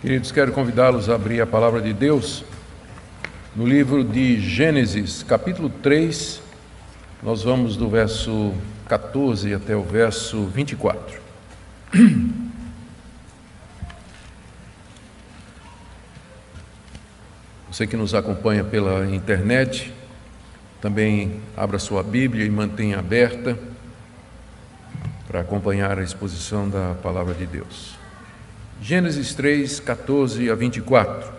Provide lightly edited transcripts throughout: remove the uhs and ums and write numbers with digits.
Queridos, quero convidá-los a abrir a palavra de Deus no livro de Gênesis, capítulo 3. Nós vamos do verso 14 até o verso 24. Você que nos acompanha pela internet, também abra sua Bíblia e mantenha aberta para acompanhar a exposição da palavra de Deus. Gênesis 3, 14 a 24.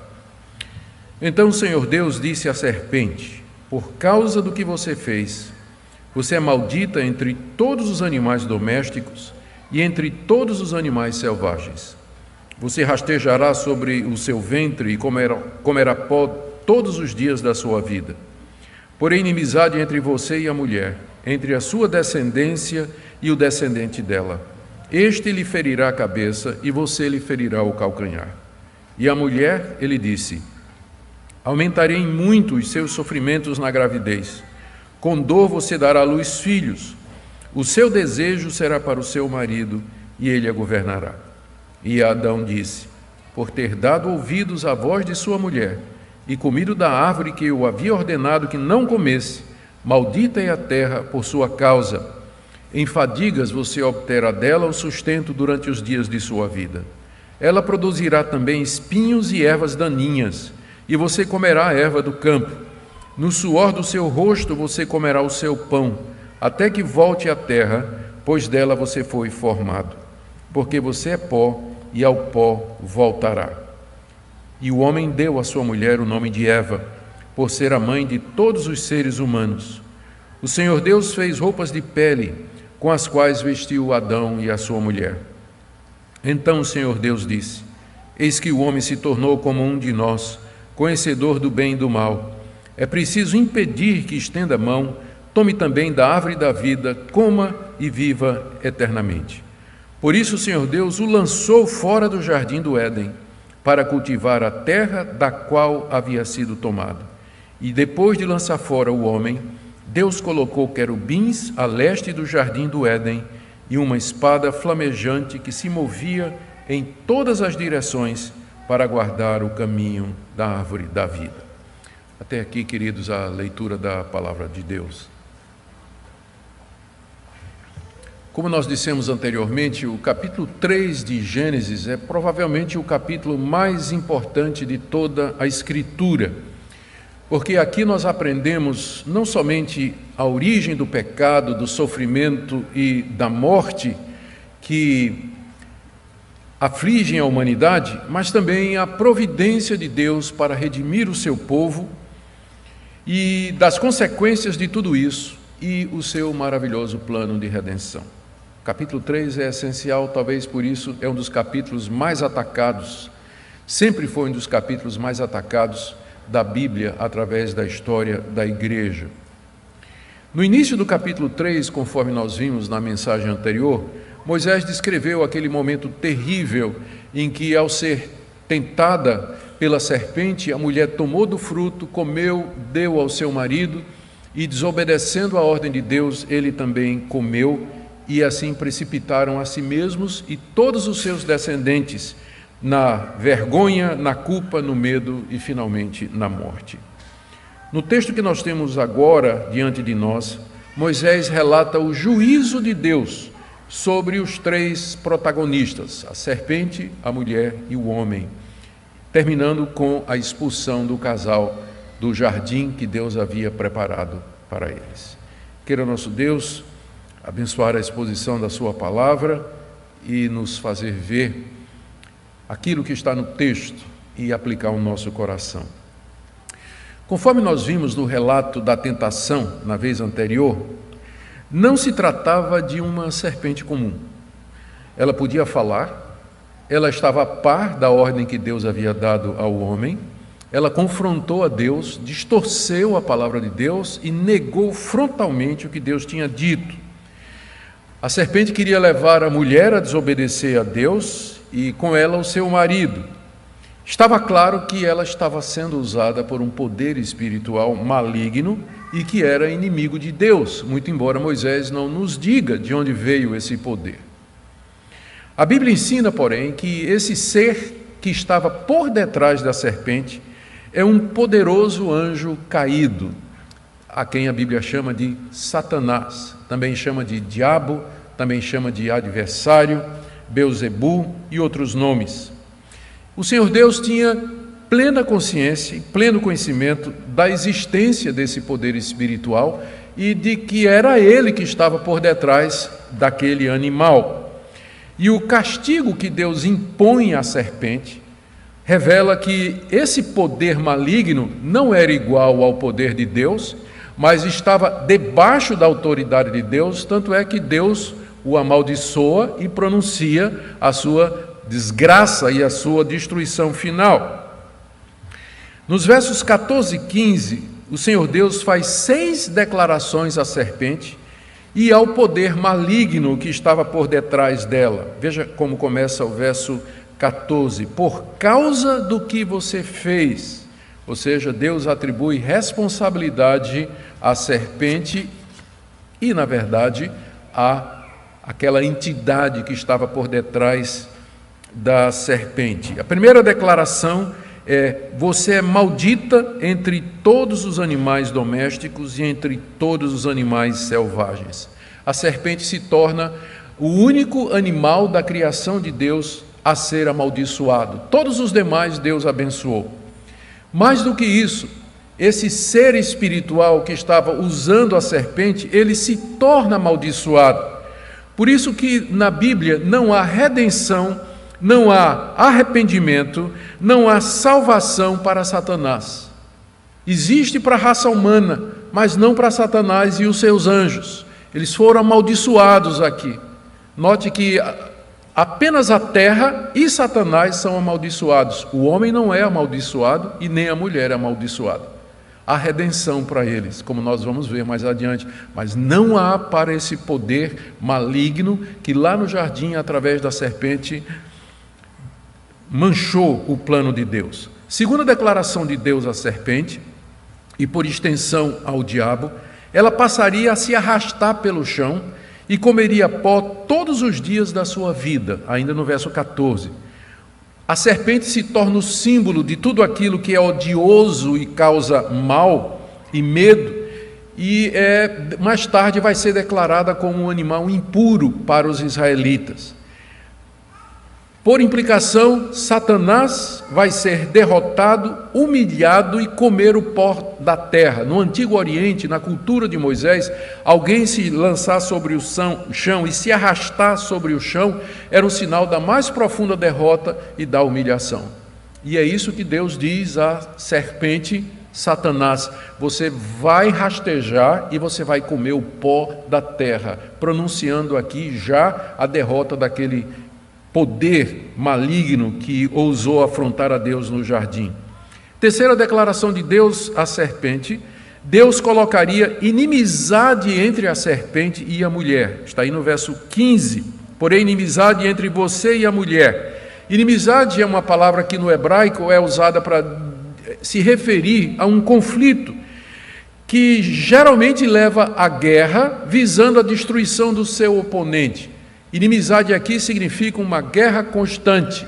Então o Senhor Deus disse à serpente: por causa do que você fez, você é maldita entre todos os animais domésticos e entre todos os animais selvagens. Você rastejará sobre o seu ventre e comerá pó todos os dias da sua vida. Porém, inimizade entre você e a mulher, entre a sua descendência e o descendente dela. Este lhe ferirá a cabeça e você lhe ferirá o calcanhar. E a mulher, ele disse: aumentarei em muito os seus sofrimentos na gravidez. Com dor você dará à luz filhos. O seu desejo será para o seu marido e ele a governará. E Adão disse: por ter dado ouvidos à voz de sua mulher e comido da árvore que eu havia ordenado que não comesse, maldita é a terra por sua causa. Em fadigas você obterá dela o sustento durante os dias de sua vida. Ela produzirá também espinhos e ervas daninhas, e você comerá a erva do campo. No suor do seu rosto você comerá o seu pão, até que volte à terra, pois dela você foi formado. Porque você é pó, e ao pó voltará. E o homem deu à sua mulher o nome de Eva, por ser a mãe de todos os seres humanos. O Senhor Deus fez roupas de pele, com as quais vestiu Adão e a sua mulher. Então o Senhor Deus disse: eis que o homem se tornou como um de nós, conhecedor do bem e do mal. É preciso impedir que estenda a mão, tome também da árvore da vida, coma e viva eternamente. Por isso o Senhor Deus o lançou fora do jardim do Éden, para cultivar a terra da qual havia sido tomado. E depois de lançar fora o homem, Deus colocou querubins a leste do jardim do Éden e uma espada flamejante que se movia em todas as direções para guardar o caminho da árvore da vida. Até aqui, queridos, a leitura da palavra de Deus. Como nós dissemos anteriormente, o capítulo 3 de Gênesis é provavelmente o capítulo mais importante de toda a Escritura, porque aqui nós aprendemos não somente a origem do pecado, do sofrimento e da morte que afligem a humanidade, mas também a providência de Deus para redimir o seu povo e das consequências de tudo isso e o seu maravilhoso plano de redenção. O capítulo 3 é essencial, talvez por isso é um dos capítulos mais atacados, sempre foi um dos capítulos mais atacados da Bíblia através da história da igreja. No início do capítulo 3, conforme nós vimos na mensagem anterior, Moisés descreveu aquele momento terrível em que, ao ser tentada pela serpente, a mulher tomou do fruto, comeu, deu ao seu marido e, desobedecendo a ordem de Deus, ele também comeu, e assim precipitaram a si mesmos e todos os seus descendentes na vergonha, na culpa, no medo e, finalmente, na morte. No texto que nós temos agora diante de nós, Moisés relata o juízo de Deus sobre os três protagonistas, a serpente, a mulher e o homem, terminando com a expulsão do casal do jardim que Deus havia preparado para eles. Queira nosso Deus abençoar a exposição da sua palavra e nos fazer ver aquilo que está no texto e aplicar ao nosso coração. Conforme nós vimos no relato da tentação na vez anterior, não se tratava de uma serpente comum. Ela podia falar, ela estava a par da ordem que Deus havia dado ao homem, ela confrontou a Deus, distorceu a palavra de Deus e negou frontalmente o que Deus tinha dito. A serpente queria levar a mulher a desobedecer a Deus e com ela o seu marido. Estava claro que ela estava sendo usada por um poder espiritual maligno e que era inimigo de Deus, muito embora Moisés não nos diga de onde veio esse poder. A Bíblia ensina, porém, que esse ser que estava por detrás da serpente é um poderoso anjo caído, a quem a Bíblia chama de Satanás, também chama de diabo, também chama de adversário, Beuzebu e outros nomes. O Senhor Deus tinha plena consciência, pleno conhecimento da existência desse poder espiritual e de que era ele que estava por detrás daquele animal. E o castigo que Deus impõe à serpente revela que esse poder maligno não era igual ao poder de Deus, mas estava debaixo da autoridade de Deus, tanto é que Deus o amaldiçoa e pronuncia a sua desgraça e a sua destruição final. Nos versos 14 e 15, o Senhor Deus faz 6 declarações à serpente e ao poder maligno que estava por detrás dela. Veja como começa o verso 14. Por causa do que você fez, ou seja, Deus atribui responsabilidade à serpente e, na verdade, àquela entidade que estava por detrás da serpente. A primeira declaração é: você é maldita entre todos os animais domésticos e entre todos os animais selvagens. A serpente se torna o único animal da criação de Deus a ser amaldiçoado. Todos os demais Deus abençoou. Mais do que isso, esse ser espiritual que estava usando a serpente, ele se torna amaldiçoado. Por isso que na Bíblia não há redenção, não há arrependimento, não há salvação para Satanás. Existe para a raça humana, mas não para Satanás e os seus anjos. Eles foram amaldiçoados aqui. Note que apenas a terra e Satanás são amaldiçoados. O homem não é amaldiçoado e nem a mulher é amaldiçoada. Há redenção para eles, como nós vamos ver mais adiante, mas não há para esse poder maligno que lá no jardim, através da serpente, manchou o plano de Deus. Segundo a declaração de Deus à serpente, e por extensão ao diabo, ela passaria a se arrastar pelo chão e comeria pó todos os dias da sua vida, ainda no verso 14. A serpente se torna o símbolo de tudo aquilo que é odioso e causa mal e medo, e mais tarde vai ser declarada como um animal impuro para os israelitas. Por implicação, Satanás vai ser derrotado, humilhado e comer o pó da terra. No Antigo Oriente, na cultura de Moisés, alguém se lançar sobre o chão e se arrastar sobre o chão era um sinal da mais profunda derrota e da humilhação. E é isso que Deus diz à serpente, Satanás: você vai rastejar e você vai comer o pó da terra, pronunciando aqui já a derrota daquele poder maligno que ousou afrontar a Deus no jardim. Terceira declaração de Deus à serpente: Deus colocaria inimizade entre a serpente e a mulher. Está aí no verso 15. Porém, inimizade entre você e a mulher. Inimizade é uma palavra que no hebraico é usada para se referir a um conflito que geralmente leva à guerra, visando a destruição do seu oponente. Inimizade aqui significa uma guerra constante,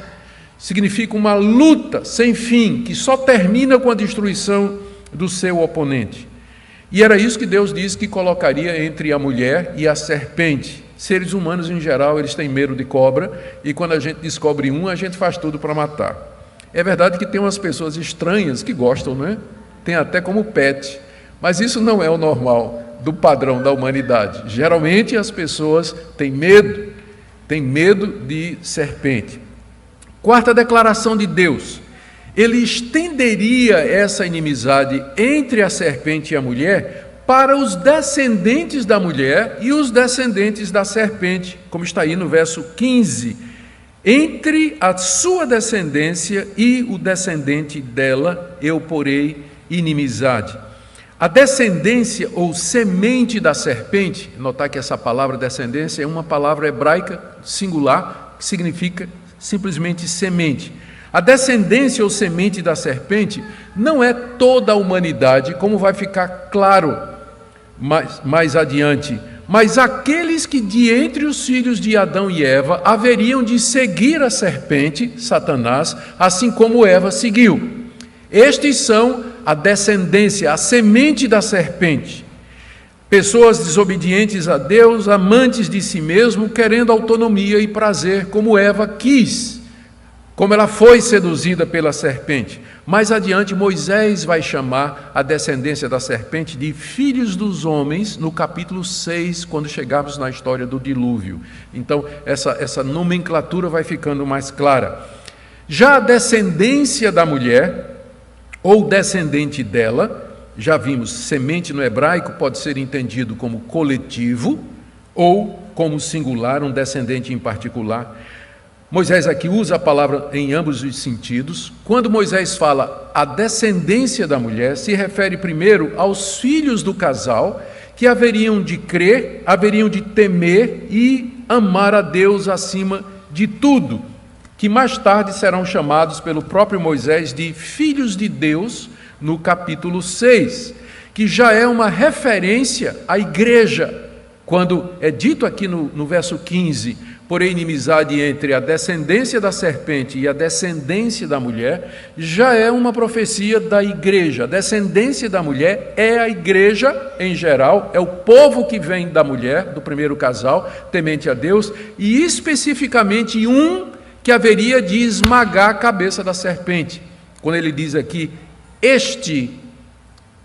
significa uma luta sem fim, que só termina com a destruição do seu oponente. E era isso que Deus disse que colocaria entre a mulher e a serpente. Seres humanos, em geral, eles têm medo de cobra, e quando a gente descobre um, a gente faz tudo para matar. É verdade que tem umas pessoas estranhas que gostam, não é? Tem até como pet, mas isso não é o normal do padrão da humanidade. Geralmente as pessoas têm medo de serpente. Quarta declaração de Deus: ele estenderia essa inimizade entre a serpente e a mulher para os descendentes da mulher e os descendentes da serpente, como está aí no verso 15. Entre a sua descendência e o descendente dela eu porei inimizade. A descendência ou semente da serpente, notar que essa palavra descendência é uma palavra hebraica singular, que significa simplesmente semente. A descendência ou semente da serpente não é toda a humanidade, como vai ficar claro mais adiante, mas aqueles que de entre os filhos de Adão e Eva haveriam de seguir a serpente, Satanás, assim como Eva seguiu. Estes são a descendência, a semente da serpente. Pessoas desobedientes a Deus, amantes de si mesmo, querendo autonomia e prazer, como Eva quis, como ela foi seduzida pela serpente. Mais adiante, Moisés vai chamar a descendência da serpente de filhos dos homens, no capítulo 6, quando chegarmos na história do dilúvio. Então, essa nomenclatura vai ficando mais clara. Já a descendência da mulher, ou descendente dela, já vimos, semente no hebraico pode ser entendido como coletivo ou como singular, um descendente em particular. Moisés aqui usa a palavra em ambos os sentidos. Quando Moisés fala a descendência da mulher, se refere primeiro aos filhos do casal, que haveriam de crer, haveriam de temer e amar a Deus acima de tudo, que mais tarde serão chamados pelo próprio Moisés de filhos de Deus, no capítulo 6, que já é uma referência à igreja, quando é dito aqui no verso 15, porém inimizade entre a descendência da serpente e a descendência da mulher, já é uma profecia da igreja. A descendência da mulher é a igreja em geral, é o povo que vem da mulher, do primeiro casal, temente a Deus, e especificamente um que haveria de esmagar a cabeça da serpente. Quando ele diz aqui, este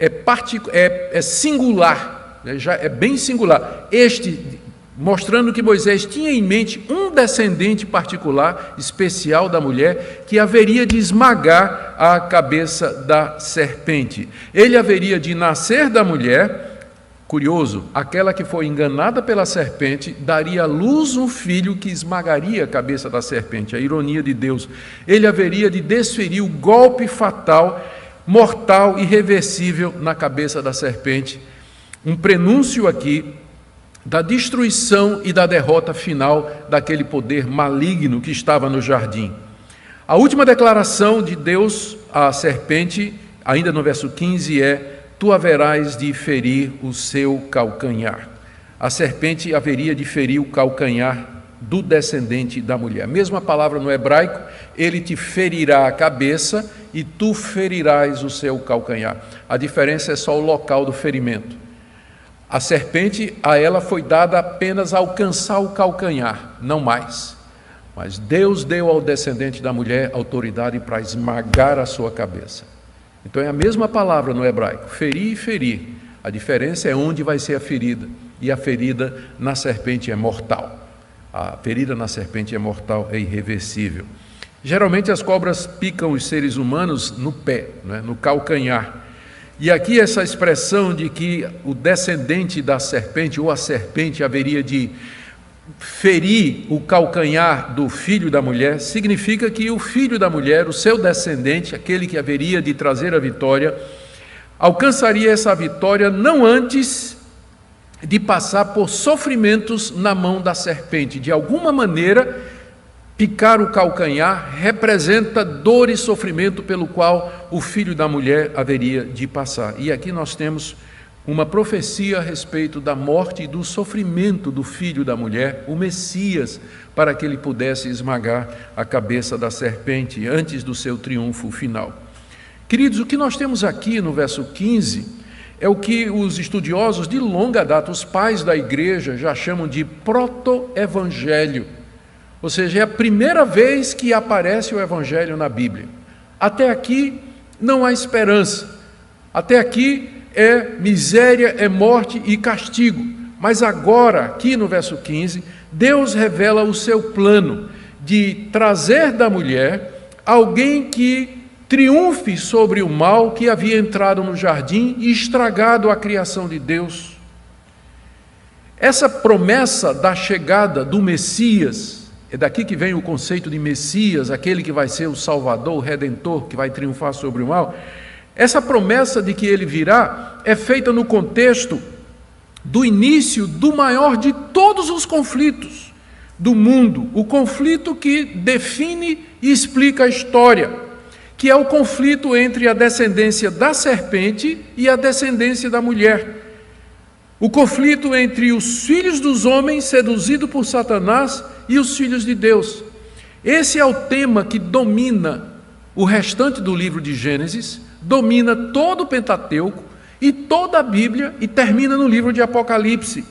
é singular, já é bem singular, este, mostrando que Moisés tinha em mente um descendente particular, especial da mulher, que haveria de esmagar a cabeça da serpente. Ele haveria de nascer da mulher. Curioso, aquela que foi enganada pela serpente daria à luz um filho que esmagaria a cabeça da serpente, a ironia de Deus. Ele haveria de desferir o golpe fatal, mortal, irreversível na cabeça da serpente. Um prenúncio aqui da destruição e da derrota final daquele poder maligno que estava no jardim. A última declaração de Deus à serpente, ainda no verso 15, é: tu haverás de ferir o seu calcanhar. A serpente haveria de ferir o calcanhar do descendente da mulher. A mesma palavra no hebraico, ele te ferirá a cabeça e tu ferirás o seu calcanhar. A diferença é só o local do ferimento. A serpente, a ela foi dada apenas alcançar o calcanhar, não mais. Mas Deus deu ao descendente da mulher autoridade para esmagar a sua cabeça. Então é a mesma palavra no hebraico, ferir e ferir. A diferença é onde vai ser a ferida. E a ferida na serpente é mortal. A ferida na serpente é mortal, é irreversível. Geralmente as cobras picam os seres humanos no pé, no calcanhar. E aqui essa expressão de que o descendente da serpente ou a serpente haveria de ferir o calcanhar do filho da mulher, significa que o filho da mulher, o seu descendente, aquele que haveria de trazer a vitória, alcançaria essa vitória não antes de passar por sofrimentos na mão da serpente. De alguma maneira, picar o calcanhar representa dor e sofrimento pelo qual o filho da mulher haveria de passar. E aqui nós temos uma profecia a respeito da morte e do sofrimento do filho da mulher, o Messias, para que ele pudesse esmagar a cabeça da serpente antes do seu triunfo final. Queridos, o que nós temos aqui no verso 15 é o que os estudiosos de longa data, os pais da igreja, já chamam de proto-evangelho. Ou seja, é a primeira vez que aparece o evangelho na Bíblia. Até aqui não há esperança. Até aqui é miséria, é morte e castigo. Mas agora, aqui no verso 15, Deus revela o seu plano de trazer da mulher alguém que triunfe sobre o mal que havia entrado no jardim e estragado a criação de Deus. Essa promessa da chegada do Messias, é daqui que vem o conceito de Messias, aquele que vai ser o Salvador, o Redentor, que vai triunfar sobre o mal. Essa promessa de que ele virá é feita no contexto do início do maior de todos os conflitos do mundo, o conflito que define e explica a história, que é o conflito entre a descendência da serpente e a descendência da mulher. O conflito entre os filhos dos homens seduzidos por Satanás e os filhos de Deus. Esse é o tema que domina o restante do livro de Gênesis, domina todo o Pentateuco e toda a Bíblia e termina no livro de Apocalipse.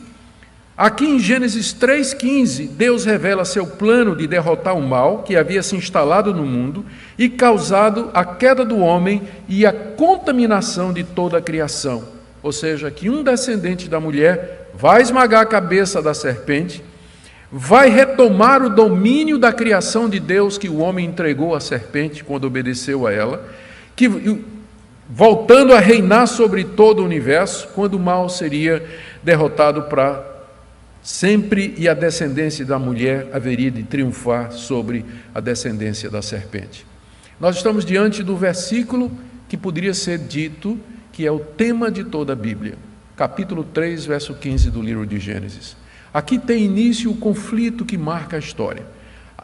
Aqui em Gênesis 3,15, Deus revela seu plano de derrotar o mal que havia se instalado no mundo e causado a queda do homem e a contaminação de toda a criação. Ou seja, que um descendente da mulher vai esmagar a cabeça da serpente, vai retomar o domínio da criação de Deus que o homem entregou à serpente quando obedeceu a ela, que voltando a reinar sobre todo o universo, quando o mal seria derrotado para sempre e a descendência da mulher haveria de triunfar sobre a descendência da serpente. Nós estamos diante do versículo que poderia ser dito que é o tema de toda a Bíblia, capítulo 3, verso 15 do livro de Gênesis. Aqui tem início o conflito que marca a história.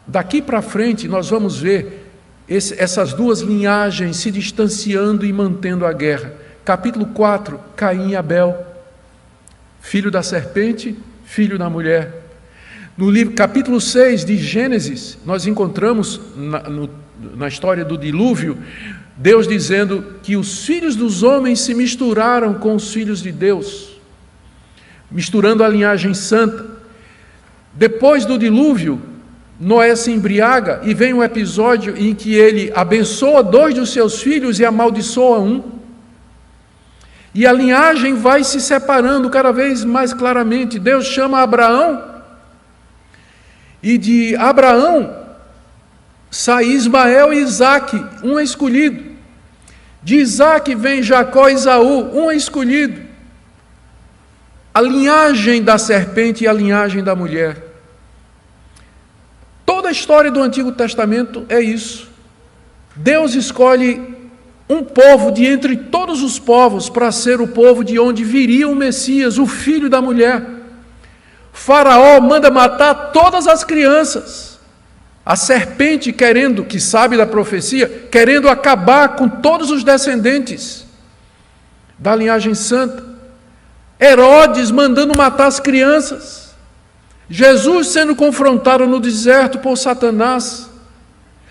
Daqui para frente nós vamos ver essas duas linhagens se distanciando e mantendo a guerra. Capítulo 4, Caim e Abel, filho da serpente, filho da mulher. No livro, capítulo 6 de Gênesis, nós encontramos na história do dilúvio, Deus dizendo que os filhos dos homens se misturaram com os filhos de Deus, misturando a linhagem santa. Depois do dilúvio, Noé se embriaga e vem um episódio em que ele abençoa 2 dos seus filhos e amaldiçoa um. E a linhagem vai se separando cada vez mais claramente. Deus chama Abraão e de Abraão sai Ismael e Isaque, um é escolhido. De Isaque vem Jacó e Esaú, um é escolhido. A linhagem da serpente e a linhagem da mulher. Toda a história do Antigo Testamento é isso. Deus escolhe um povo de entre todos os povos para ser o povo de onde viria o Messias, o filho da mulher. Faraó manda matar todas as crianças. A serpente querendo, que sabe da profecia, querendo acabar com todos os descendentes da linhagem santa. Herodes mandando matar as crianças. Jesus sendo confrontado no deserto por Satanás,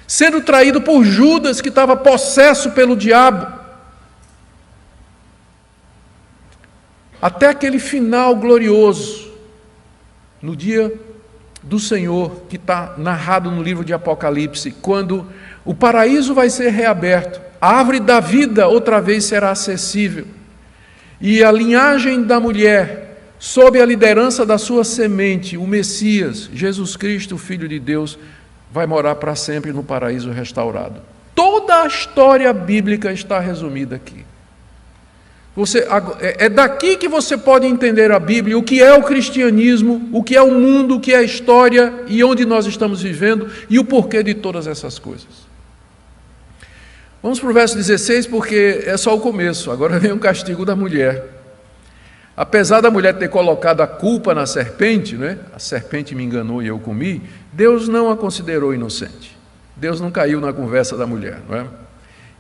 sendo traído por Judas, que estava possesso pelo diabo. Até aquele final glorioso, no dia do Senhor, que está narrado no livro de Apocalipse, quando o paraíso vai ser reaberto, a árvore da vida outra vez será acessível, e a linhagem da mulher, sob a liderança da sua semente, o Messias, Jesus Cristo, o Filho de Deus, vai morar para sempre no paraíso restaurado. Toda a história bíblica está resumida aqui. É daqui que você pode entender a Bíblia, o que é o cristianismo, o que é o mundo, o que é a história e onde nós estamos vivendo e o porquê de todas essas coisas. Vamos para o verso 16, porque é só o começo. Agora vem o castigo da mulher. Apesar da mulher ter colocado a culpa na serpente, né? A serpente me enganou e eu comi, Deus não a considerou inocente. Deus não caiu na conversa da mulher, não é?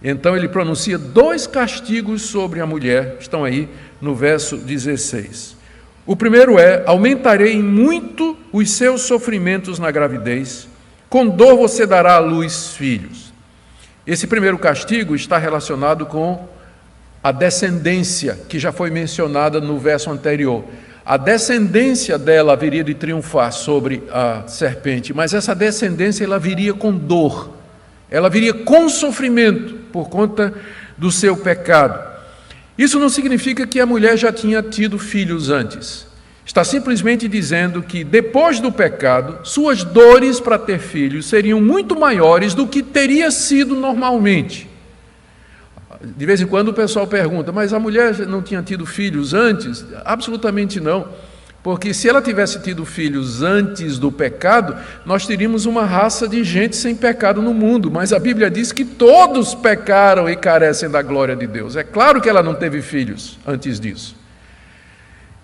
Então ele pronuncia 2 castigos sobre a mulher, estão aí no verso 16. O primeiro é: aumentarei muito os seus sofrimentos na gravidez, com dor você dará à luz filhos. Esse primeiro castigo está relacionado com a descendência, que já foi mencionada no verso anterior. A descendência dela haveria de triunfar sobre a serpente, mas essa descendência ela viria com dor, ela viria com sofrimento por conta do seu pecado. Isso não significa que a mulher já tinha tido filhos antes. Está simplesmente dizendo que depois do pecado, suas dores para ter filhos seriam muito maiores do que teria sido normalmente. De vez em quando o pessoal pergunta, mas a mulher não tinha tido filhos antes? Absolutamente não, porque se ela tivesse tido filhos antes do pecado, nós teríamos uma raça de gente sem pecado no mundo, mas a Bíblia diz que todos pecaram e carecem da glória de Deus. É claro que ela não teve filhos antes disso.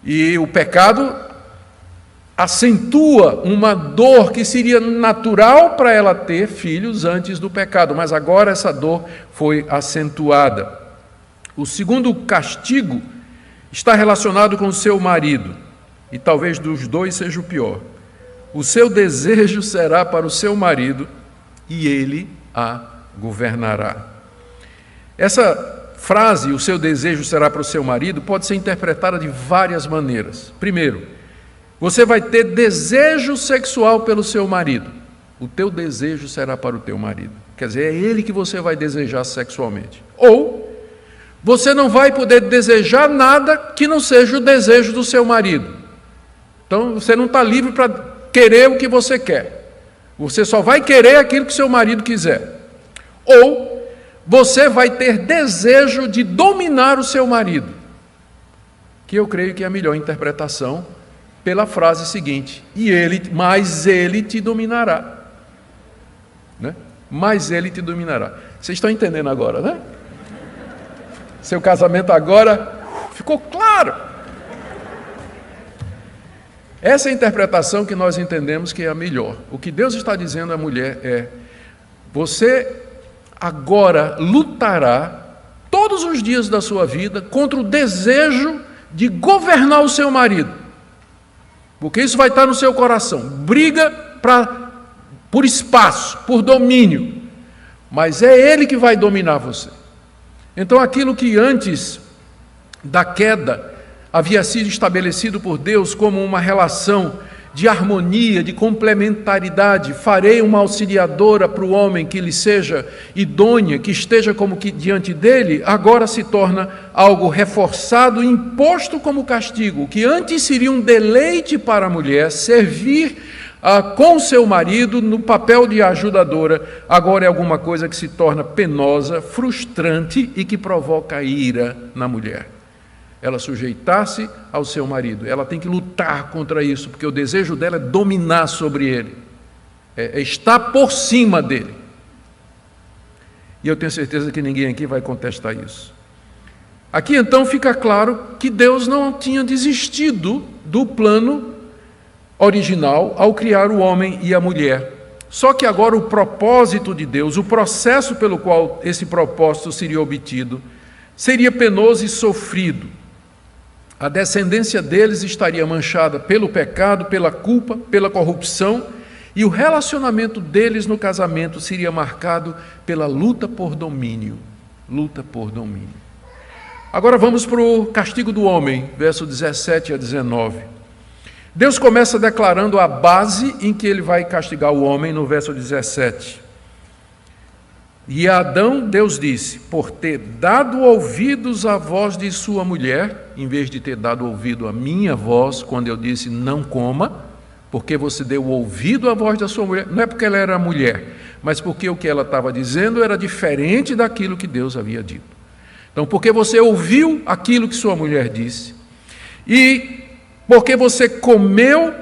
E o pecado acentua uma dor que seria natural para ela ter filhos antes do pecado, mas agora essa dor foi acentuada. O segundo castigo está relacionado com o seu marido, e talvez dos dois seja o pior. O seu desejo será para o seu marido e ele a governará. Essa frase, o seu desejo será para o seu marido, pode ser interpretada de várias maneiras. Primeiro, você vai ter desejo sexual pelo seu marido. O teu desejo será para o teu marido. Quer dizer, é ele que você vai desejar sexualmente. Ou você não vai poder desejar nada que não seja o desejo do seu marido. Então, você não está livre para querer o que você quer. Você só vai querer aquilo que seu marido quiser. Ou você vai ter desejo de dominar o seu marido, que eu creio que é a melhor interpretação pela frase seguinte: mas ele te dominará. Né? Mas ele te dominará. Vocês estão entendendo agora, né? Seu casamento agora ficou claro. Essa é a interpretação que nós entendemos que é a melhor. O que Deus está dizendo à mulher é: você agora lutará todos os dias da sua vida contra o desejo de governar o seu marido. Porque isso vai estar no seu coração. Briga por espaço, por domínio. Mas é ele que vai dominar você. Então aquilo que antes da queda havia sido estabelecido por Deus como uma relação de harmonia, de complementaridade, farei uma auxiliadora para o homem que lhe seja idônea, que esteja como que diante dele, agora se torna algo reforçado, imposto como castigo. O que antes seria um deleite para a mulher, servir com seu marido no papel de ajudadora, agora é alguma coisa que se torna penosa, frustrante e que provoca ira na mulher. Ela sujeitar-se ao seu marido, ela tem que lutar contra isso, porque o desejo dela é dominar sobre ele, é estar por cima dele. E eu tenho certeza que ninguém aqui vai contestar isso. Aqui então fica claro que Deus não tinha desistido do plano original ao criar o homem e a mulher. Só que agora o propósito de Deus, o processo pelo qual esse propósito seria obtido, seria penoso e sofrido. A descendência deles estaria manchada pelo pecado, pela culpa, pela corrupção, e o relacionamento deles no casamento seria marcado pela luta por domínio. Luta por domínio. Agora vamos para o castigo do homem, verso 17 a 19. Deus começa declarando a base em que ele vai castigar o homem, no verso 17. E a Adão, Deus disse: por ter dado ouvidos à voz de sua mulher, em vez de ter dado ouvido à minha voz, quando eu disse não coma, porque você deu ouvido à voz da sua mulher, não é porque ela era mulher, mas porque o que ela estava dizendo era diferente daquilo que Deus havia dito. Então, porque você ouviu aquilo que sua mulher disse, e porque você comeu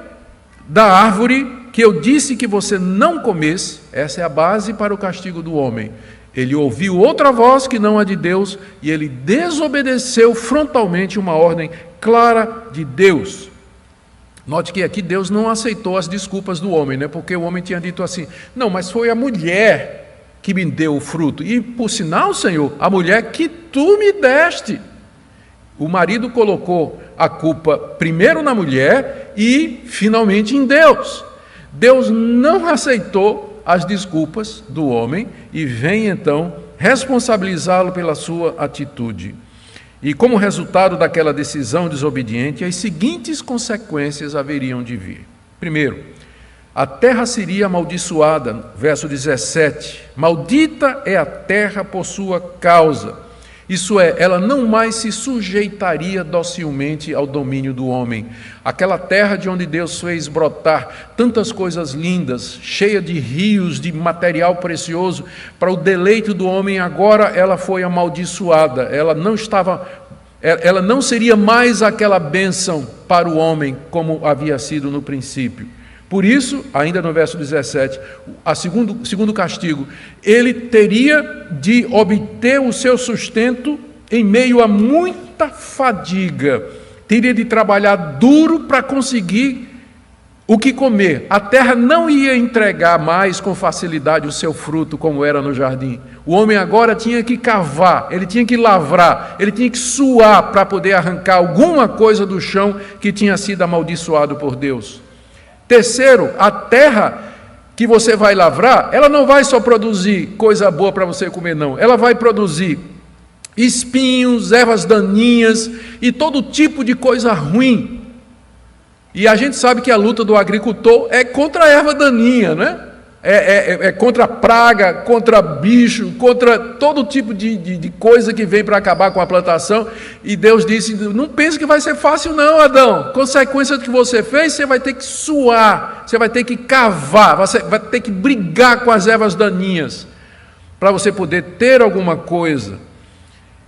da árvore que eu disse que você não comesse, essa é a base para o castigo do homem. Ele ouviu outra voz que não a de Deus e ele desobedeceu frontalmente uma ordem clara de Deus. Note que aqui Deus não aceitou as desculpas do homem, né? Porque o homem tinha dito assim: não, mas foi a mulher que me deu o fruto. E por sinal, Senhor, a mulher que tu me deste. O marido colocou a culpa primeiro na mulher e finalmente em Deus. Deus não aceitou as desculpas do homem e vem então responsabilizá-lo pela sua atitude. E como resultado daquela decisão desobediente, as seguintes consequências haveriam de vir. Primeiro, a terra seria amaldiçoada, verso 17. Maldita é a terra por sua causa. Isso é, ela não mais se sujeitaria docilmente ao domínio do homem. Aquela terra de onde Deus fez brotar tantas coisas lindas, cheia de rios, de material precioso, para o deleite do homem, agora ela foi amaldiçoada. Ela não seria mais aquela bênção para o homem como havia sido no princípio. Por isso, ainda no verso 17, segundo castigo, ele teria de obter o seu sustento em meio a muita fadiga, teria de trabalhar duro para conseguir o que comer. A terra não ia entregar mais com facilidade o seu fruto como era no jardim. O homem agora tinha que cavar, ele tinha que lavrar, ele tinha que suar para poder arrancar alguma coisa do chão que tinha sido amaldiçoado por Deus. Terceiro, a terra que você vai lavrar, ela não vai só produzir coisa boa para você comer, não. Ela vai produzir espinhos, ervas daninhas e todo tipo de coisa ruim. E a gente sabe que a luta do agricultor é contra a erva daninha, né? É contra a praga, contra bicho, contra todo tipo de coisa que vem para acabar com a plantação. E Deus disse, não pense que vai ser fácil não, Adão. Consequência do que você fez, você vai ter que suar, você vai ter que cavar, você vai ter que brigar com as ervas daninhas para você poder ter alguma coisa.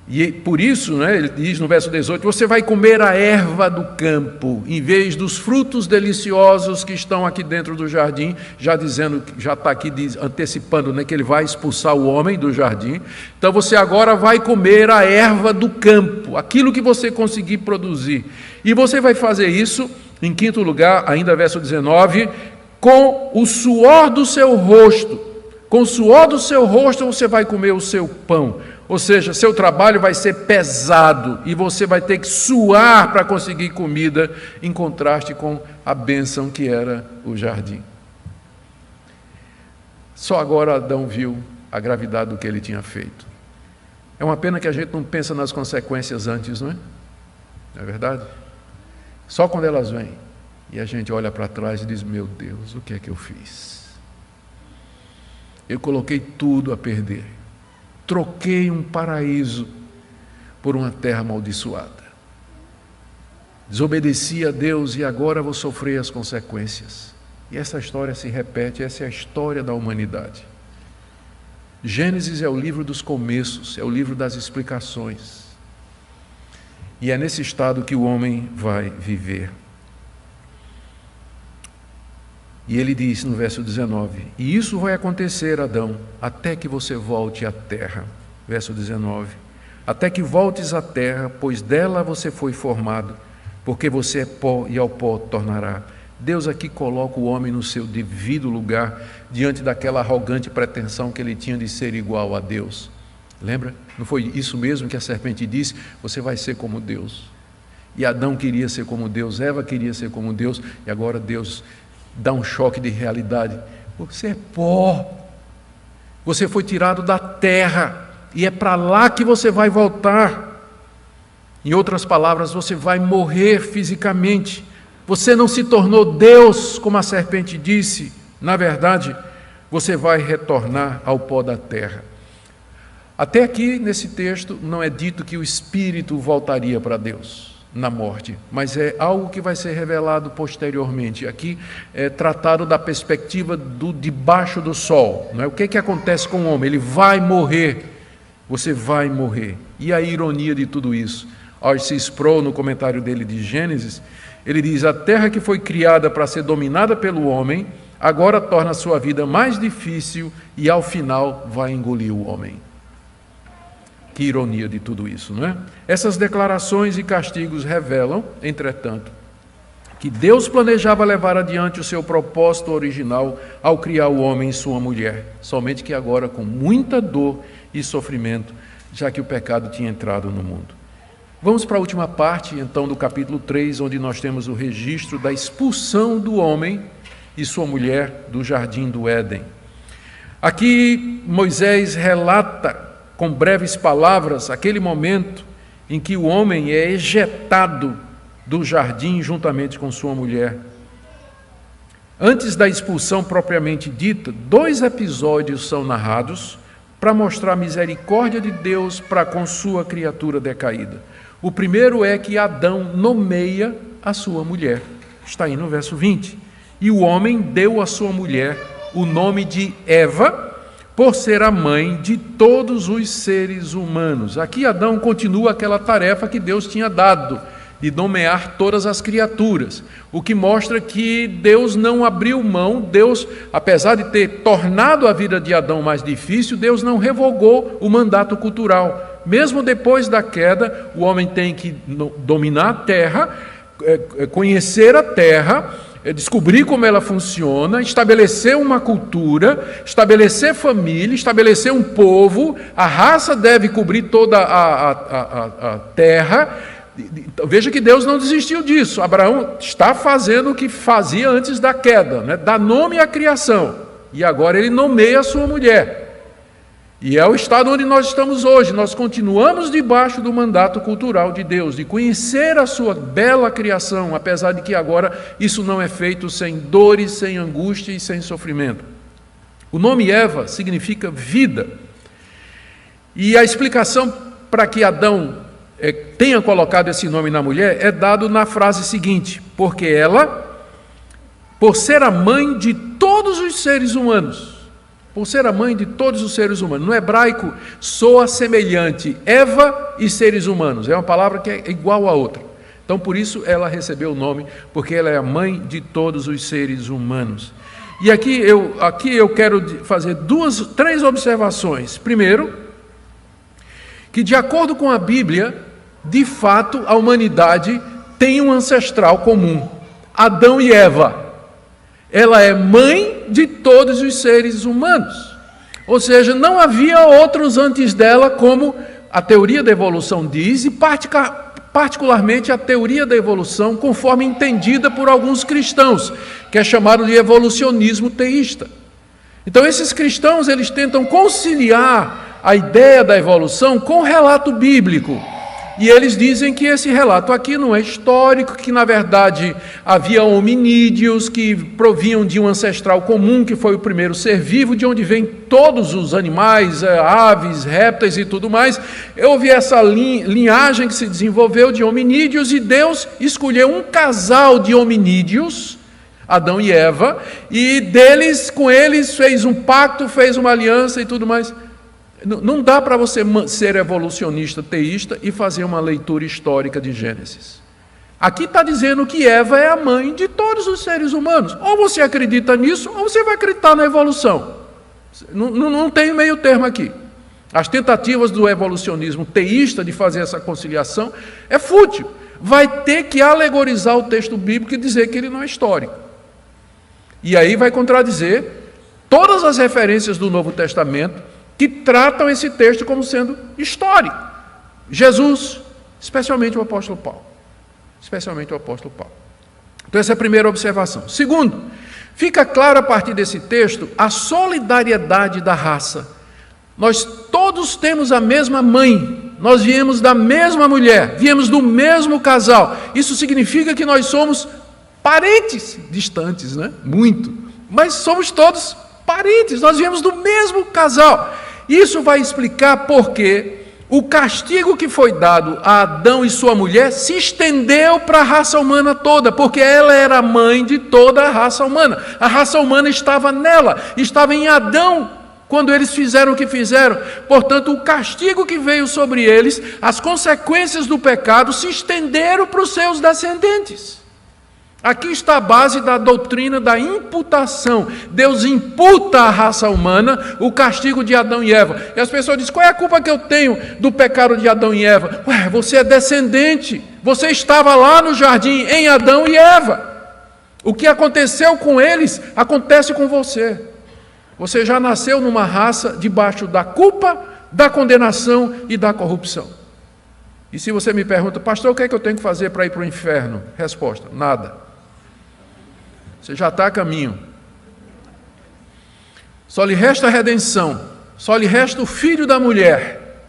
E por isso, né, ele diz no verso 18, você vai comer a erva do campo, em vez dos frutos deliciosos que estão aqui dentro do jardim, já dizendo, já está aqui antecipando, né, que ele vai expulsar o homem do jardim. Então você agora vai comer a erva do campo, aquilo que você conseguir produzir. E você vai fazer isso, em quinto lugar, ainda verso 19, com o suor do seu rosto. Com o suor do seu rosto você vai comer o seu pão. Ou seja, seu trabalho vai ser pesado e você vai ter que suar para conseguir comida, em contraste com a bênção que era o jardim. Só agora Adão viu a gravidade do que ele tinha feito. É uma pena que a gente não pensa nas consequências antes, não é? Não é verdade? Só quando elas vêm e a gente olha para trás e diz, meu Deus, o que é que eu fiz? Eu coloquei tudo a perder. Troquei um paraíso por uma terra amaldiçoada. Desobedeci a Deus e agora vou sofrer as consequências. E essa história se repete, essa é a história da humanidade. Gênesis é o livro dos começos, é o livro das explicações. E é nesse estado que o homem vai viver. E ele diz no verso 19, e isso vai acontecer, Adão, até que você volte à terra. Verso 19, até que voltes à terra, pois dela você foi formado, porque você é pó e ao pó tornará. Deus aqui coloca o homem no seu devido lugar, diante daquela arrogante pretensão que ele tinha de ser igual a Deus. Lembra? Não foi isso mesmo que a serpente disse? Você vai ser como Deus. E Adão queria ser como Deus, Eva queria ser como Deus, e agora Deus dá um choque de realidade. Você é pó. Você foi tirado da terra e é para lá que você vai voltar. Em outras palavras, você vai morrer fisicamente. Você não se tornou Deus, como a serpente disse. Na verdade, você vai retornar ao pó da terra. Até aqui, nesse texto, não é dito que o espírito voltaria para Deus na morte, mas é algo que vai ser revelado posteriormente. Aqui é tratado da perspectiva do debaixo do sol, não é? O que acontece com o homem? Ele vai morrer, você vai morrer. E a ironia de tudo isso, R.C. Sproul, no comentário dele de Gênesis, ele diz, a terra que foi criada para ser dominada pelo homem, agora torna a sua vida mais difícil e ao final vai engolir o homem. Que ironia de tudo isso, não é? Essas declarações e castigos revelam, entretanto, que Deus planejava levar adiante o seu propósito original ao criar o homem e sua mulher, somente que agora com muita dor e sofrimento, já que o pecado tinha entrado no mundo. Vamos para a última parte, então, do capítulo 3, onde nós temos o registro da expulsão do homem e sua mulher do jardim do Éden. Aqui Moisés relata com breves palavras aquele momento em que o homem é ejetado do jardim juntamente com sua mulher. Antes da expulsão propriamente dita, 2 episódios são narrados para mostrar a misericórdia de Deus para com sua criatura decaída. O primeiro é que Adão nomeia a sua mulher. Está aí no verso 20. E o homem deu à sua mulher o nome de Eva, por ser a mãe de todos os seres humanos. Aqui Adão continua aquela tarefa que Deus tinha dado, de nomear todas as criaturas, o que mostra que Deus não abriu mão, Deus, apesar de ter tornado a vida de Adão mais difícil, Deus não revogou o mandato cultural. Mesmo depois da queda, o homem tem que dominar a terra, conhecer a terra, é descobrir como ela funciona, estabelecer uma cultura, estabelecer família, estabelecer um povo. A raça deve cobrir toda a terra. Veja que Deus não desistiu disso. Abraão está fazendo o que fazia antes da queda, né? Dá nome à criação. E agora ele nomeia a sua mulher. E é o estado onde nós estamos hoje. Nós continuamos debaixo do mandato cultural de Deus, de conhecer a sua bela criação, apesar de que agora isso não é feito sem dores, sem angústia e sem sofrimento. O nome Eva significa vida. E a explicação para que Adão tenha colocado esse nome na mulher é dado na frase seguinte: porque ela, por ser a mãe de todos os seres humanos, por ser a mãe de todos os seres humanos. No hebraico, soa semelhante, Eva e seres humanos. É uma palavra que é igual a outra. Então, por isso, ela recebeu o nome, porque ela é a mãe de todos os seres humanos. E aqui eu quero fazer três observações. Primeiro, que de acordo com a Bíblia, de fato, a humanidade tem um ancestral comum, Adão e Eva. Ela é mãe de todos os seres humanos. Ou seja, não havia outros antes dela, como a teoria da evolução diz, e particularmente a teoria da evolução conforme entendida por alguns cristãos, que é chamado de evolucionismo teísta. Então, esses cristãos, eles tentam conciliar a ideia da evolução com o relato bíblico. E eles dizem que esse relato aqui não é histórico, que na verdade havia hominídeos que provinham de um ancestral comum, que foi o primeiro ser vivo, de onde vêm todos os animais, aves, répteis e tudo mais. Houve essa linhagem que se desenvolveu de hominídeos, e Deus escolheu um casal de hominídeos, Adão e Eva, e com eles fez um pacto, fez uma aliança e tudo mais. Não dá para você ser evolucionista teísta e fazer uma leitura histórica de Gênesis. Aqui está dizendo que Eva é a mãe de todos os seres humanos. Ou você acredita nisso, ou você vai acreditar na evolução. Não tem meio termo aqui. As tentativas do evolucionismo teísta de fazer essa conciliação é fútil. Vai ter que alegorizar o texto bíblico e dizer que ele não é histórico. E aí vai contradizer todas as referências do Novo Testamento que tratam esse texto como sendo histórico. Jesus, especialmente o apóstolo Paulo. Especialmente o apóstolo Paulo. Então essa é a primeira observação. Segundo, fica claro a partir desse texto a solidariedade da raça. Nós todos temos a mesma mãe, nós viemos da mesma mulher, viemos do mesmo casal. Isso significa que nós somos parentes distantes, né? Muito. Mas somos todos parentes, nós viemos do mesmo casal. Isso vai explicar por que o castigo que foi dado a Adão e sua mulher se estendeu para a raça humana toda, porque ela era a mãe de toda a raça humana. A raça humana estava nela, estava em Adão quando eles fizeram o que fizeram. Portanto, o castigo que veio sobre eles, as consequências do pecado se estenderam para os seus descendentes. Aqui está a base da doutrina da imputação. Deus imputa à raça humana o castigo de Adão e Eva. E as pessoas dizem: qual é a culpa que eu tenho do pecado de Adão e Eva? Ué, você é descendente. Você estava lá no jardim em Adão e Eva. O que aconteceu com eles, acontece com você. Você já nasceu numa raça debaixo da culpa, da condenação e da corrupção. E se você me pergunta: pastor, o que é que eu tenho que fazer para ir para o inferno? Resposta: nada. Você já está a caminho. Só lhe resta a redenção. Só lhe resta o filho da mulher,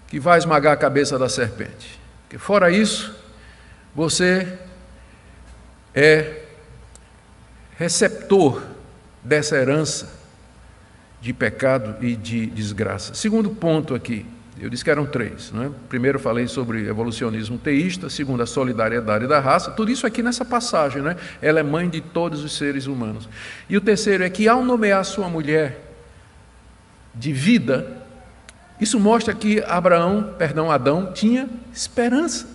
que vai esmagar a cabeça da serpente. Porque fora isso, você é receptor dessa herança de pecado e de desgraça. Segundo ponto aqui, eu disse que eram três, não é? Primeiro falei sobre evolucionismo teísta, segundo a solidariedade da raça, tudo isso aqui nessa passagem, não é? Ela é mãe de todos os seres humanos. E o terceiro é que ao nomear sua mulher de vida, isso mostra que Adão tinha esperança,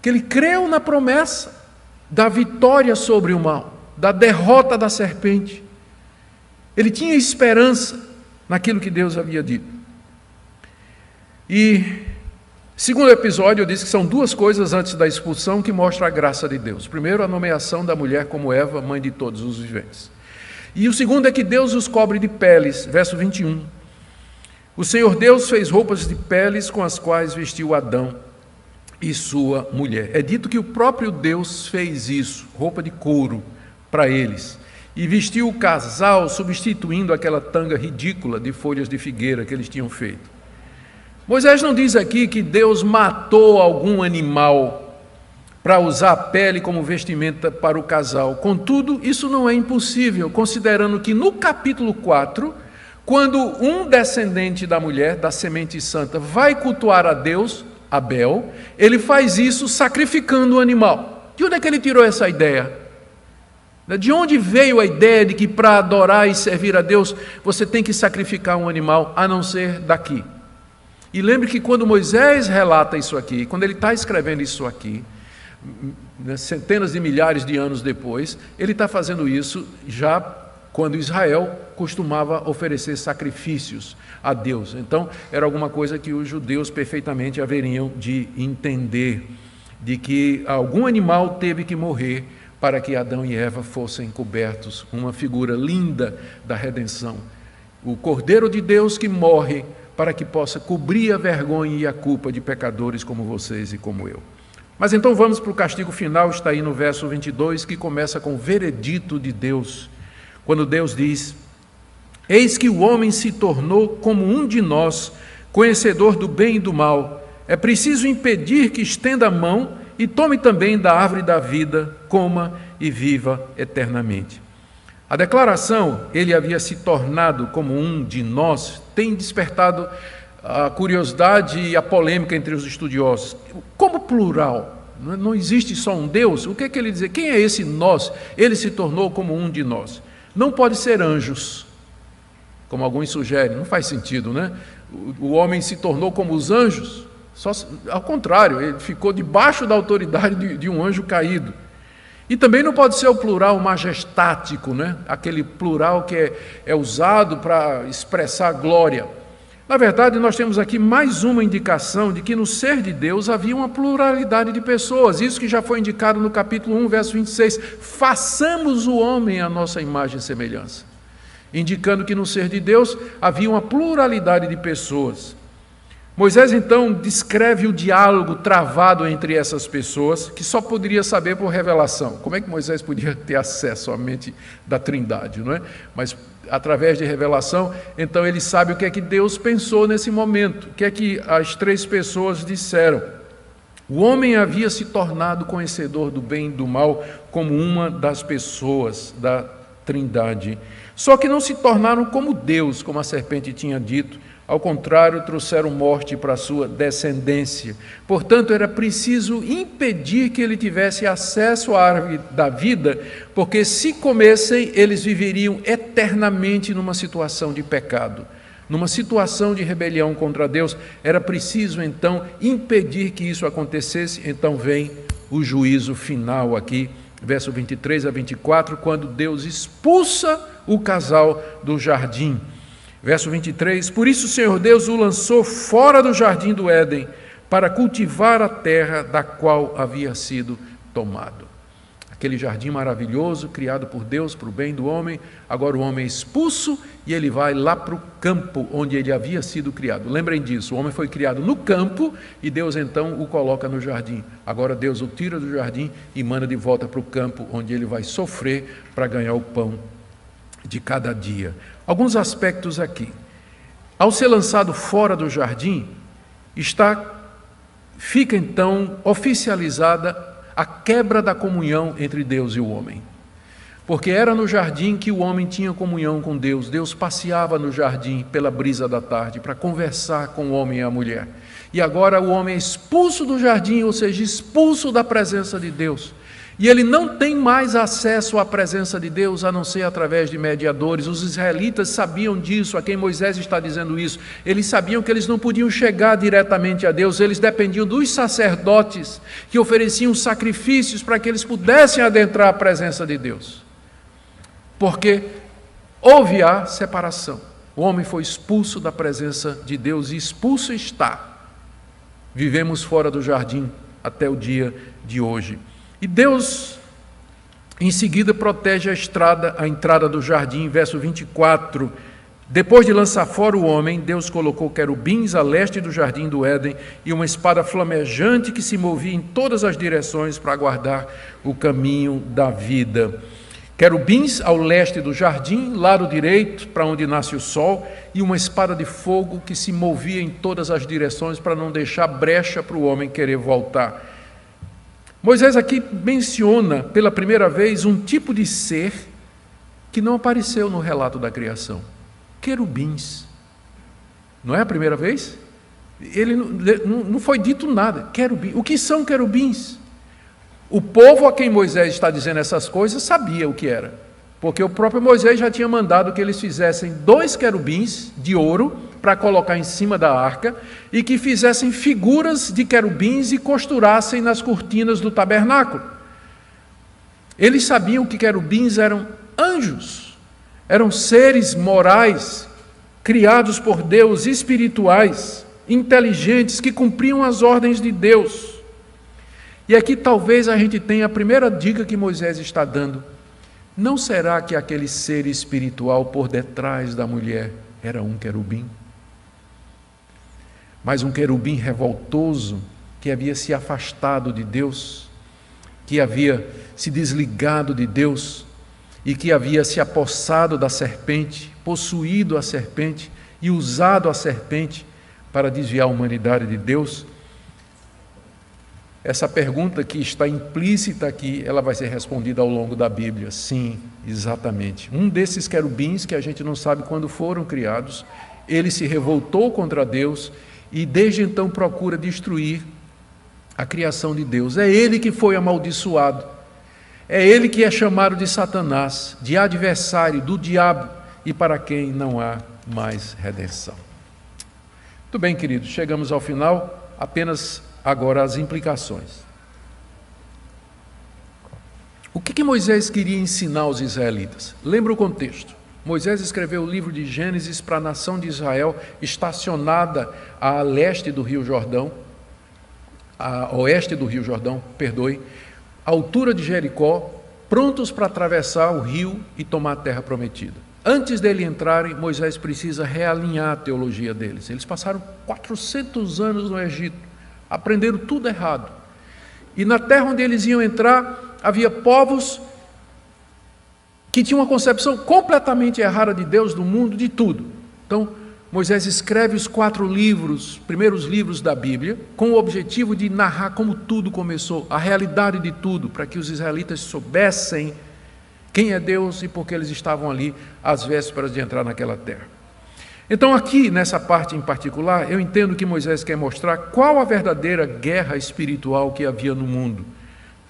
que ele creu na promessa da vitória sobre o mal, da derrota da serpente. Ele tinha esperança naquilo que Deus havia dito. E Segundo episódio, eu disse que são duas coisas antes da expulsão que mostram a graça de Deus. Primeiro, a nomeação da mulher como Eva, mãe de todos os viventes. E o segundo é que Deus os cobre de peles, verso 21. O Senhor Deus fez roupas de peles com as quais vestiu Adão e sua mulher. É dito que o próprio Deus fez isso, roupa de couro para eles, e vestiu o casal substituindo aquela tanga ridícula de folhas de figueira que eles tinham feito. Moisés não diz aqui que Deus matou algum animal para usar a pele como vestimenta para o casal. Contudo, isso não é impossível, considerando que no capítulo 4, quando um descendente da mulher, da semente santa, vai cultuar a Deus, Abel, ele faz isso sacrificando o animal. De onde é que ele tirou essa ideia? De onde veio a ideia de que para adorar e servir a Deus, você tem que sacrificar um animal, a não ser daqui? E lembre que quando Moisés relata isso aqui, quando ele está escrevendo isso aqui, centenas de milhares de anos depois, ele está fazendo isso já quando Israel costumava oferecer sacrifícios a Deus. Então, era alguma coisa que os judeus perfeitamente haveriam de entender, de que algum animal teve que morrer para que Adão e Eva fossem cobertos, uma figura linda da redenção. O Cordeiro de Deus que morre para que possa cobrir a vergonha e a culpa de pecadores como vocês e como eu. Mas então vamos para o castigo final, está aí no verso 22, que começa com o veredito de Deus, quando Deus diz: eis que o homem se tornou como um de nós, conhecedor do bem e do mal. É preciso impedir que estenda a mão e tome também da árvore da vida, coma e viva eternamente. A declaração, ele havia se tornado como um de nós, tem despertado a curiosidade e a polêmica entre os estudiosos. Como plural? Não existe só um Deus? O que é que ele diz? Quem é esse nós? Ele se tornou como um de nós. Não pode ser anjos, como alguns sugerem. Não faz sentido, né? O homem se tornou como os anjos. Ao contrário, ele ficou debaixo da autoridade de um anjo caído. E também não pode ser o plural majestático, né? Aquele plural que é usado para expressar glória. Na verdade, nós temos aqui mais uma indicação de que no ser de Deus havia uma pluralidade de pessoas. Isso que já foi indicado no capítulo 1, verso 26. Façamos o homem à nossa imagem e semelhança. Indicando que no ser de Deus havia uma pluralidade de pessoas. Moisés, então, descreve o diálogo travado entre essas pessoas, que só poderia saber por revelação. Como é que Moisés podia ter acesso à mente da Trindade, não é? Mas, através de revelação, então ele sabe o que é que Deus pensou nesse momento, o que é que as três pessoas disseram. O homem havia se tornado conhecedor do bem e do mal como uma das pessoas da Trindade. Só que não se tornaram como Deus, como a serpente tinha dito. Ao contrário, trouxeram morte para a sua descendência. Portanto, era preciso impedir que ele tivesse acesso à árvore da vida, porque se comessem, eles viveriam eternamente numa situação de pecado, numa situação de rebelião contra Deus. Era preciso, então, impedir que isso acontecesse. Então vem o juízo final aqui, verso 23 a 24, quando Deus expulsa o casal do jardim. Verso 23, por isso o Senhor Deus o lançou fora do jardim do Éden, para cultivar a terra da qual havia sido tomado. Aquele jardim maravilhoso, criado por Deus para o bem do homem, agora o homem é expulso e ele vai lá para o campo onde ele havia sido criado. Lembrem disso, o homem foi criado no campo e Deus então o coloca no jardim. Agora Deus o tira do jardim e manda de volta para o campo, onde ele vai sofrer para ganhar o pão de cada dia. Alguns aspectos aqui. Ao ser lançado fora do jardim, fica então oficializada a quebra da comunhão entre Deus e o homem. Porque era no jardim que o homem tinha comunhão com Deus. Deus passeava no jardim pela brisa da tarde para conversar com o homem e a mulher. E agora o homem é expulso do jardim, ou seja, expulso da presença de Deus. E ele não tem mais acesso à presença de Deus, a não ser através de mediadores. Os israelitas sabiam disso, a quem Moisés está dizendo isso. Eles sabiam que eles não podiam chegar diretamente a Deus, eles dependiam dos sacerdotes, que ofereciam sacrifícios para que eles pudessem adentrar a presença de Deus. Porque houve a separação. O homem foi expulso da presença de Deus e expulso está. vivemos fora do jardim até o dia de hoje. E Deus, em seguida, protege a entrada do jardim, verso 24. Depois de lançar fora o homem, Deus colocou querubins a leste do jardim do Éden e uma espada flamejante que se movia em todas as direções para guardar o caminho da vida. Querubins ao leste do jardim, lado direito, para onde nasce o sol, e uma espada de fogo que se movia em todas as direções para não deixar brecha para o homem querer voltar. Moisés aqui menciona pela primeira vez um tipo de ser que não apareceu no relato da criação: querubins. Não é a primeira vez? Ele não foi dito nada. Querubins. O que são querubins? O povo a quem Moisés está dizendo essas coisas sabia o que era, porque o próprio Moisés já tinha mandado que eles fizessem 2 querubins de ouro para colocar em cima da arca e que fizessem figuras de querubins e costurassem nas cortinas do tabernáculo. Eles sabiam que querubins eram anjos, eram seres morais, criados por Deus, espirituais, inteligentes, que cumpriam as ordens de Deus. E aqui talvez a gente tenha a primeira dica que Moisés está dando. Não será que aquele ser espiritual por detrás da mulher era um querubim? Mas um querubim revoltoso que havia se afastado de Deus, que havia se desligado de Deus e que havia se apossado da serpente, possuído a serpente e usado a serpente para desviar a humanidade de Deus. Essa pergunta que está implícita aqui, ela vai ser respondida ao longo da Bíblia. Sim, exatamente. Um desses querubins, que a gente não sabe quando foram criados, ele se revoltou contra Deus e desde então procura destruir a criação de Deus. É ele que foi amaldiçoado. É ele que é chamado de Satanás, de adversário, do diabo, e para quem não há mais redenção. Muito bem, queridos, chegamos ao final. Apenas agora as implicações. O que Moisés queria ensinar aos israelitas? Lembra o contexto. Moisés escreveu o livro de Gênesis para a nação de Israel, estacionada a leste do Rio Jordão, a oeste do Rio Jordão, à altura de Jericó, prontos para atravessar o rio e tomar a terra prometida. Antes dele entrarem, Moisés precisa realinhar a teologia deles. Eles passaram 400 anos no Egito, aprenderam tudo errado. E na terra onde eles iam entrar, havia povos que tinham uma concepção completamente errada de Deus, do mundo, de tudo. Então, Moisés escreve os 4 livros, primeiros livros da Bíblia, com o objetivo de narrar como tudo começou, a realidade de tudo, para que os israelitas soubessem quem é Deus e por que eles estavam ali às vésperas de entrar naquela terra. Então aqui, nessa parte em particular, eu entendo que Moisés quer mostrar qual a verdadeira guerra espiritual que havia no mundo.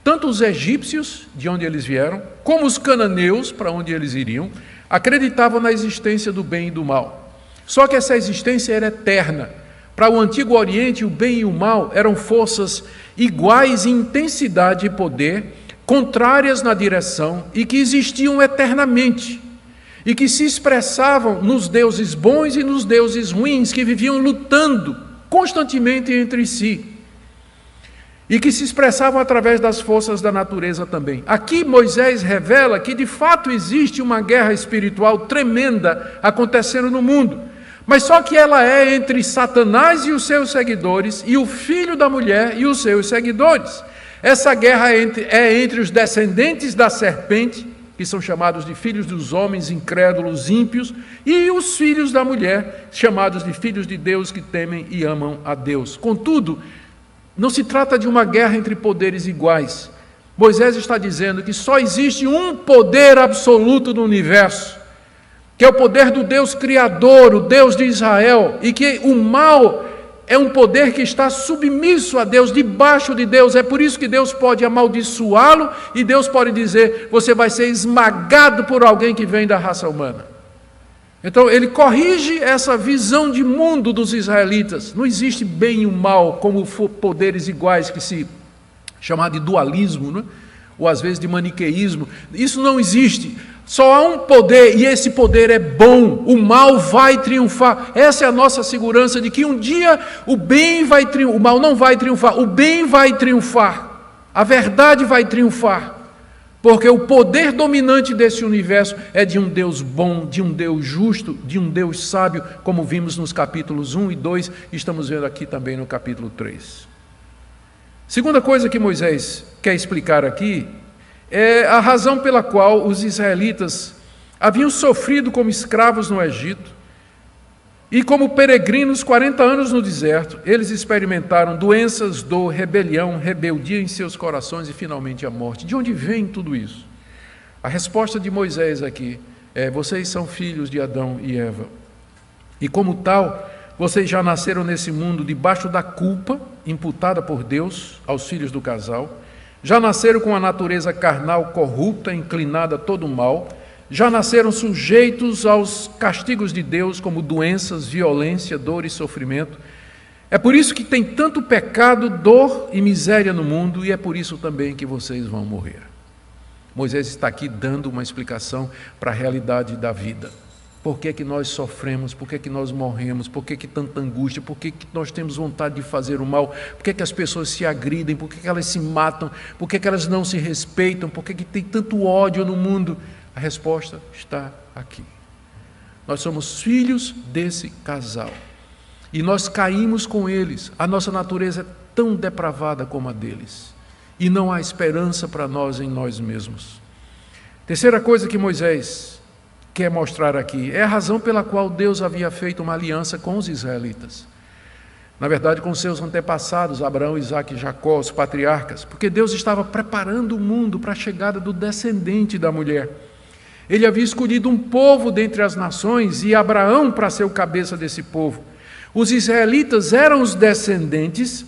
Tanto os egípcios, de onde eles vieram, como os cananeus, para onde eles iriam, acreditavam na existência do bem e do mal. Só que essa existência era eterna. Para o Antigo Oriente, o bem e o mal eram forças iguais em intensidade e poder, contrárias na direção e que existiam eternamente, e que se expressavam nos deuses bons e nos deuses ruins, que viviam lutando constantemente entre si, e que se expressavam através das forças da natureza também. Aqui Moisés revela que de fato existe uma guerra espiritual tremenda acontecendo no mundo, mas só que ela é entre Satanás e os seus seguidores, e o filho da mulher e os seus seguidores. Essa guerra é entre os descendentes da serpente, que são chamados de filhos dos homens incrédulos, ímpios, e os filhos da mulher, chamados de filhos de Deus, que temem e amam a Deus. Contudo, não se trata de uma guerra entre poderes iguais. Moisés está dizendo que só existe um poder absoluto no universo, que é o poder do Deus Criador, o Deus de Israel, e que o mal é um poder que está submisso a Deus, debaixo de Deus. É por isso que Deus pode amaldiçoá-lo e Deus pode dizer: você vai ser esmagado por alguém que vem da raça humana. Então ele corrige essa visão de mundo dos israelitas. Não existe bem e o mal como poderes iguais, que se chama de dualismo, não é? ou às vezes de maniqueísmo. Isso não existe. Só há um poder, e esse poder é bom. O mal vai triunfar. Essa é a nossa segurança de que um dia o bem vai triunfar, o mal não vai triunfar, o bem vai triunfar, a verdade vai triunfar, porque o poder dominante desse universo é de um Deus bom, de um Deus justo, de um Deus sábio, como vimos nos capítulos 1 e 2, e estamos vendo aqui também no capítulo 3. Segunda coisa que Moisés quer explicar aqui é a razão pela qual os israelitas haviam sofrido como escravos no Egito e como peregrinos 40 anos no deserto. Eles experimentaram doenças, dor, rebelião, rebeldia em seus corações e finalmente a morte. De onde vem tudo isso? A resposta de Moisés aqui é: vocês são filhos de Adão e Eva, e como tal, vocês já nasceram nesse mundo debaixo da culpa imputada por Deus aos filhos do casal, já nasceram com a natureza carnal corrupta, inclinada a todo o mal, já nasceram sujeitos aos castigos de Deus, como doenças, violência, dor e sofrimento. É por isso que tem tanto pecado, dor e miséria no mundo, e é por isso também que vocês vão morrer. Moisés está aqui dando uma explicação para a realidade da vida. Por que nós sofremos? Por que nós morremos? Por que tanta angústia? Por que nós temos vontade de fazer o mal? Por que as pessoas se agridem? Por que elas se matam? Por que elas não se respeitam? Por que tem tanto ódio no mundo? A resposta está aqui. Nós somos filhos desse casal. E nós caímos com eles. A nossa natureza é tão depravada como a deles. E não há esperança para nós em nós mesmos. Terceira coisa que Moisés quer mostrar aqui é a razão pela qual Deus havia feito uma aliança com os israelitas. Na verdade, com seus antepassados, Abraão, Isaque e Jacó, os patriarcas, porque Deus estava preparando o mundo para a chegada do descendente da mulher. Ele havia escolhido um povo dentre as nações e Abraão para ser o cabeça desse povo. Os israelitas eram os descendentes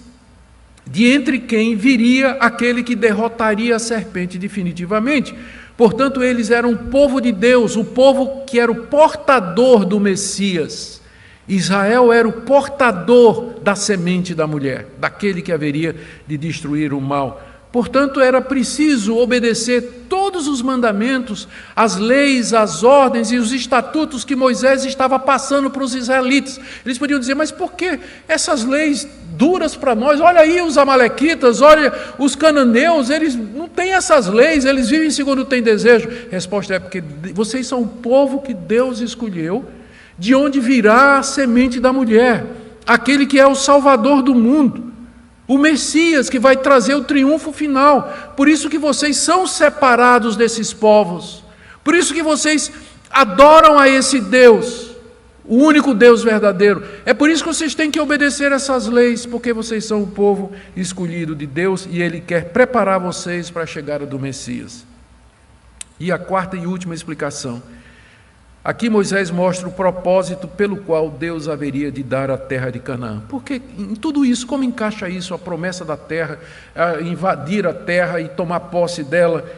de entre quem viria aquele que derrotaria a serpente definitivamente. Portanto, eles eram o povo de Deus, o povo que era o portador do Messias. Israel era o portador da semente da mulher, daquele que haveria de destruir o mal. Portanto, era preciso obedecer todos os mandamentos, as leis, as ordens e os estatutos que Moisés estava passando para os israelitas. Eles podiam dizer: mas por que essas leis duras para nós? Olha aí os amalequitas, olha os cananeus, eles não têm essas leis, eles vivem segundo têm desejo. A resposta é: porque vocês são o povo que Deus escolheu, de onde virá a semente da mulher, aquele que é o Salvador do mundo, o Messias que vai trazer o triunfo final. Por isso que vocês são separados desses povos. Por isso que vocês adoram a esse Deus, o único Deus verdadeiro. É por isso que vocês têm que obedecer essas leis, porque vocês são o povo escolhido de Deus e Ele quer preparar vocês para a chegada do Messias. E a quarta e última explicação. Aqui Moisés mostra o propósito pelo qual Deus haveria de dar a terra de Canaã. Porque em tudo isso, como encaixa isso, a promessa da terra, a invadir a terra e tomar posse dela?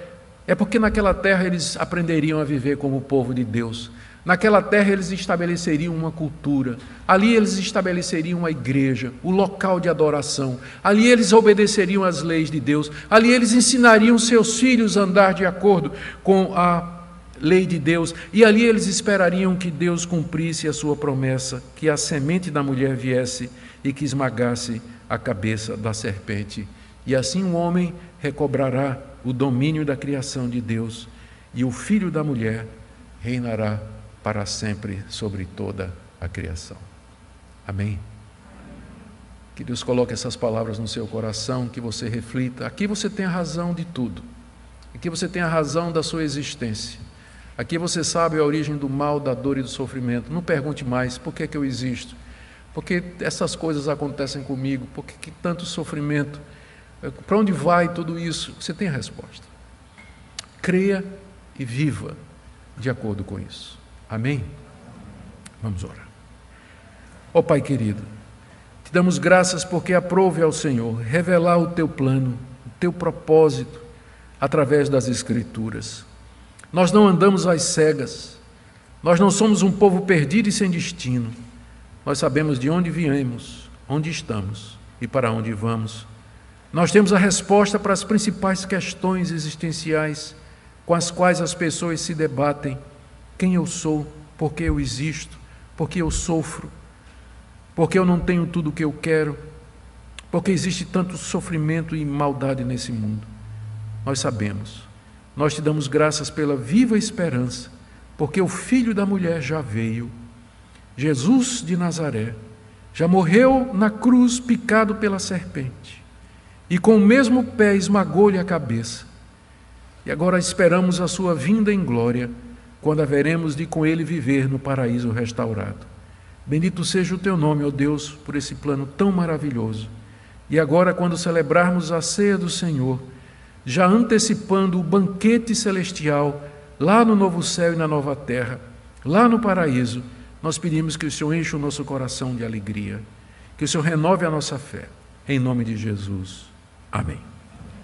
É porque naquela terra eles aprenderiam a viver como o povo de Deus. Naquela terra eles estabeleceriam uma cultura. Ali eles estabeleceriam uma igreja, o local de adoração. Ali eles obedeceriam às leis de Deus. Ali eles ensinariam seus filhos a andar de acordo com a lei de Deus, e ali eles esperariam que Deus cumprisse a sua promessa, que a semente da mulher viesse e que esmagasse a cabeça da serpente. E assim o homem recobrará o domínio da criação de Deus, e o filho da mulher reinará para sempre sobre toda a criação. Amém? Que Deus coloque essas palavras no seu coração, que você reflita. Aqui você tem a razão de tudo. Aqui você tem a razão da sua existência. Aqui você sabe a origem do mal, da dor e do sofrimento. Não pergunte mais: por que eu existo? Por que essas coisas acontecem comigo? Por que tanto sofrimento? Para onde vai tudo isso? Você tem a resposta. Creia e viva de acordo com isso. Amém? Vamos orar. Ó Pai querido, te damos graças porque aprove ao Senhor revelar o teu plano, o teu propósito, através das Escrituras. Nós não andamos às cegas, nós não somos um povo perdido e sem destino. Nós sabemos de onde viemos, onde estamos e para onde vamos. Nós temos a resposta para as principais questões existenciais com as quais as pessoas se debatem: quem eu sou, por que eu existo, por que eu sofro, por que eu não tenho tudo o que eu quero, por que existe tanto sofrimento e maldade nesse mundo. Nós sabemos. Nós te damos graças pela viva esperança, porque o Filho da mulher já veio, Jesus de Nazaré, já morreu na cruz picado pela serpente, e com o mesmo pé esmagou-lhe a cabeça. E agora esperamos a sua vinda em glória, quando haveremos de com ele viver no paraíso restaurado. Bendito seja o teu nome, ó Deus, por esse plano tão maravilhoso. E agora, quando celebrarmos a ceia do Senhor, já antecipando o banquete celestial, lá no novo céu e na nova terra, lá no paraíso, nós pedimos que o Senhor encha o nosso coração de alegria, que o Senhor renove a nossa fé. Em nome de Jesus. Amém.